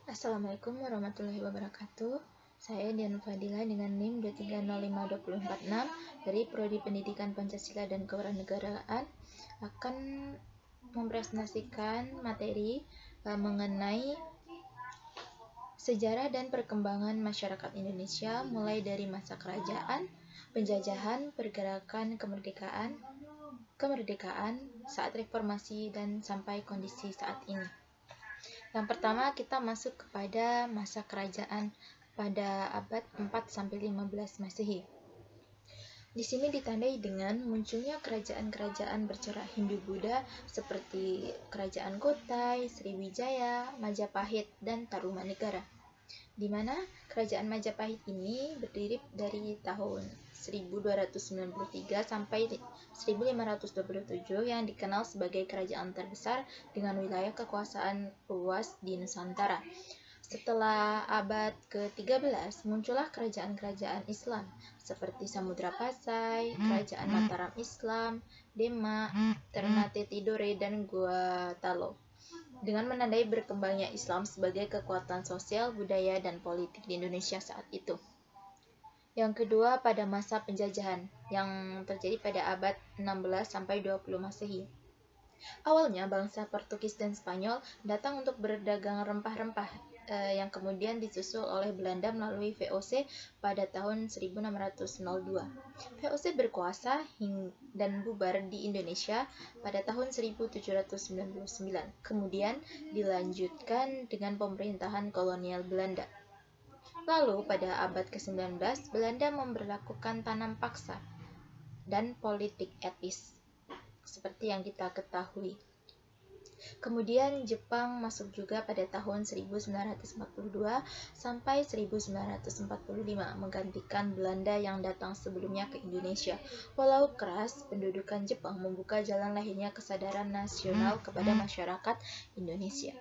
Assalamualaikum warahmatullahi wabarakatuh. Saya Dian Fadila dengan NIM 2305246 dari Prodi Pendidikan Pancasila dan Kewarganegaraan akan mempresentasikan materi mengenai sejarah dan perkembangan masyarakat Indonesia mulai dari masa kerajaan, penjajahan, pergerakan kemerdekaan saat reformasi dan sampai kondisi saat ini. Yang pertama, kita masuk kepada masa kerajaan pada abad 4-15 Masehi. Di sini ditandai dengan munculnya kerajaan-kerajaan bercorak Hindu-Buddha seperti Kerajaan Kutai, Sriwijaya, Majapahit, dan Tarumanegara. Di mana kerajaan Majapahit ini berdiri dari tahun 1293 sampai 1527 yang dikenal sebagai kerajaan terbesar dengan wilayah kekuasaan luas di Nusantara. Setelah abad ke-13, muncullah kerajaan-kerajaan Islam seperti Samudra Pasai, Kerajaan Mataram Islam, Demak, Ternate Tidore, dan Gua Talo, dengan menandai berkembangnya Islam sebagai kekuatan sosial, budaya, dan politik di Indonesia saat itu. Yang kedua, pada masa penjajahan yang terjadi pada abad 16 sampai 20 Masehi. Awalnya bangsa Portugis dan Spanyol datang untuk berdagang rempah-rempah yang kemudian disusul oleh Belanda melalui VOC pada tahun 1602. VOC berkuasa dan bubar di Indonesia pada tahun 1799. Kemudian dilanjutkan dengan pemerintahan kolonial Belanda. Lalu pada abad ke-19, Belanda memberlakukan tanam paksa dan politik etis seperti yang kita ketahui. Kemudian Jepang masuk juga pada tahun 1942 sampai 1945 menggantikan Belanda yang datang sebelumnya ke Indonesia. Walau keras, pendudukan Jepang membuka jalan lahirnya kesadaran nasional kepada masyarakat Indonesia.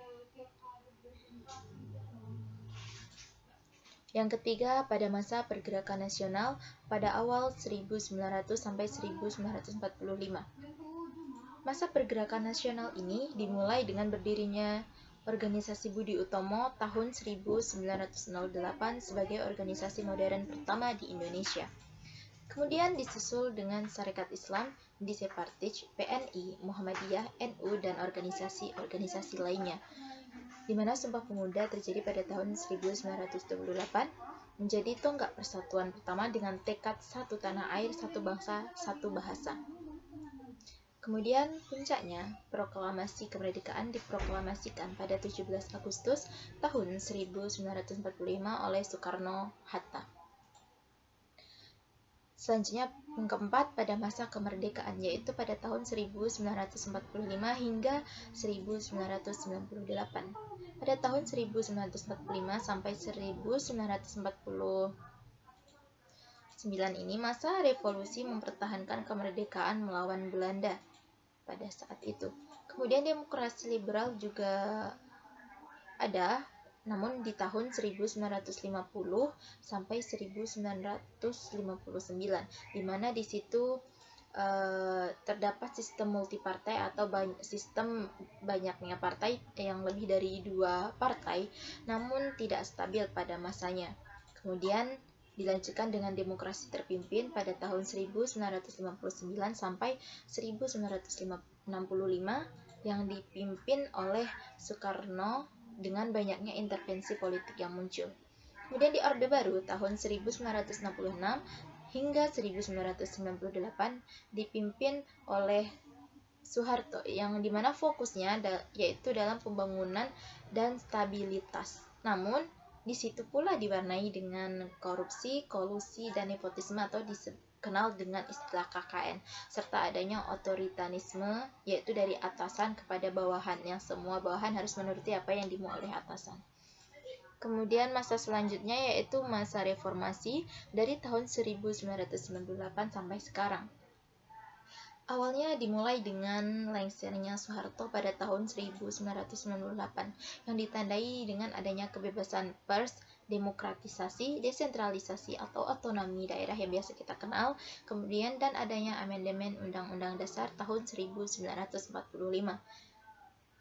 Yang ketiga, pada masa pergerakan nasional pada awal 1900 sampai 1945. Masa pergerakan nasional ini dimulai dengan berdirinya Organisasi Budi Utomo tahun 1908 sebagai organisasi modern pertama di Indonesia. Kemudian disusul dengan Sarekat Islam, Disepartij, PNI, Muhammadiyah, NU, dan organisasi-organisasi lainnya, di mana Sumpah Pemuda terjadi pada tahun 1928, menjadi tonggak persatuan pertama dengan tekad satu tanah air, satu bangsa, satu bahasa. Kemudian puncaknya, proklamasi kemerdekaan diproklamasikan pada 17 Agustus tahun 1945 oleh Soekarno-Hatta. Selanjutnya, yang keempat, pada masa kemerdekaan, yaitu pada tahun 1945 hingga 1998. Pada tahun 1945 sampai 1949 ini masa revolusi mempertahankan kemerdekaan melawan Belanda pada saat itu. Kemudian demokrasi liberal juga ada, namun di tahun 1950 sampai 1959, di mana di situ terdapat sistem multipartai atau sistem banyaknya partai yang lebih dari 2 partai, namun tidak stabil pada masanya. Kemudian dilanjutkan dengan demokrasi terpimpin pada tahun 1959 sampai 1965 yang dipimpin oleh Soekarno dengan banyaknya intervensi politik yang muncul. Kemudian di Orde Baru tahun 1966 hingga 1998 dipimpin oleh Soeharto, yang dimana fokusnya yaitu dalam pembangunan dan stabilitas. Namun di situ pula diwarnai dengan korupsi, kolusi, dan nepotisme atau dikenal dengan istilah KKN, serta adanya otoritarisme, yaitu dari atasan kepada bawahan, yang semua bawahan harus menuruti apa yang dimau oleh atasan. Kemudian masa selanjutnya yaitu masa reformasi dari tahun 1998 sampai sekarang. Awalnya dimulai dengan lengsernya Soeharto pada tahun 1998 yang ditandai dengan adanya kebebasan pers, demokratisasi, desentralisasi atau otonomi daerah yang biasa kita kenal, kemudian dan adanya amandemen Undang-Undang Dasar tahun 1945.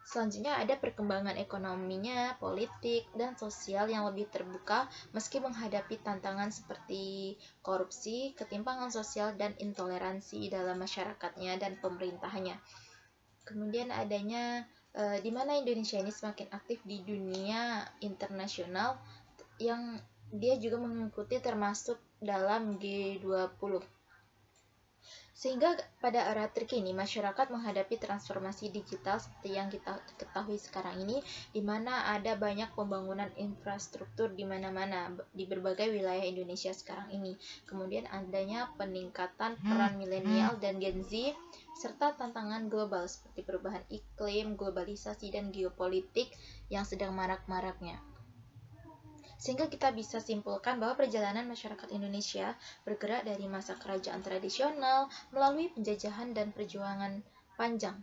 Selanjutnya ada perkembangan ekonominya, politik, dan sosial yang lebih terbuka meski menghadapi tantangan seperti korupsi, ketimpangan sosial, dan intoleransi dalam masyarakatnya dan pemerintahannya. Kemudian adanya di mana Indonesia ini semakin aktif di dunia internasional yang dia juga mengikuti termasuk dalam G20. Sehingga pada era terkini masyarakat menghadapi transformasi digital seperti yang kita ketahui sekarang ini, di mana ada banyak pembangunan infrastruktur di mana-mana di berbagai wilayah Indonesia sekarang ini. Kemudian adanya peningkatan peran milenial dan Gen Z serta tantangan global seperti perubahan iklim, globalisasi, dan geopolitik yang sedang marak-maraknya. Sehingga kita bisa simpulkan bahwa perjalanan masyarakat Indonesia bergerak dari masa kerajaan tradisional melalui penjajahan dan perjuangan panjang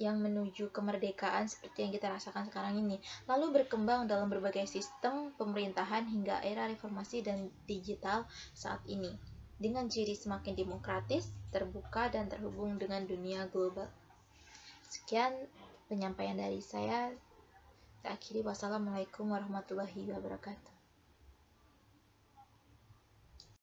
yang menuju kemerdekaan seperti yang kita rasakan sekarang ini, lalu berkembang dalam berbagai sistem pemerintahan hingga era reformasi dan digital saat ini, dengan ciri semakin demokratis, terbuka, dan terhubung dengan dunia global. Sekian penyampaian dari saya. Akhiri, wassalamualaikum warahmatullahi wabarakatuh.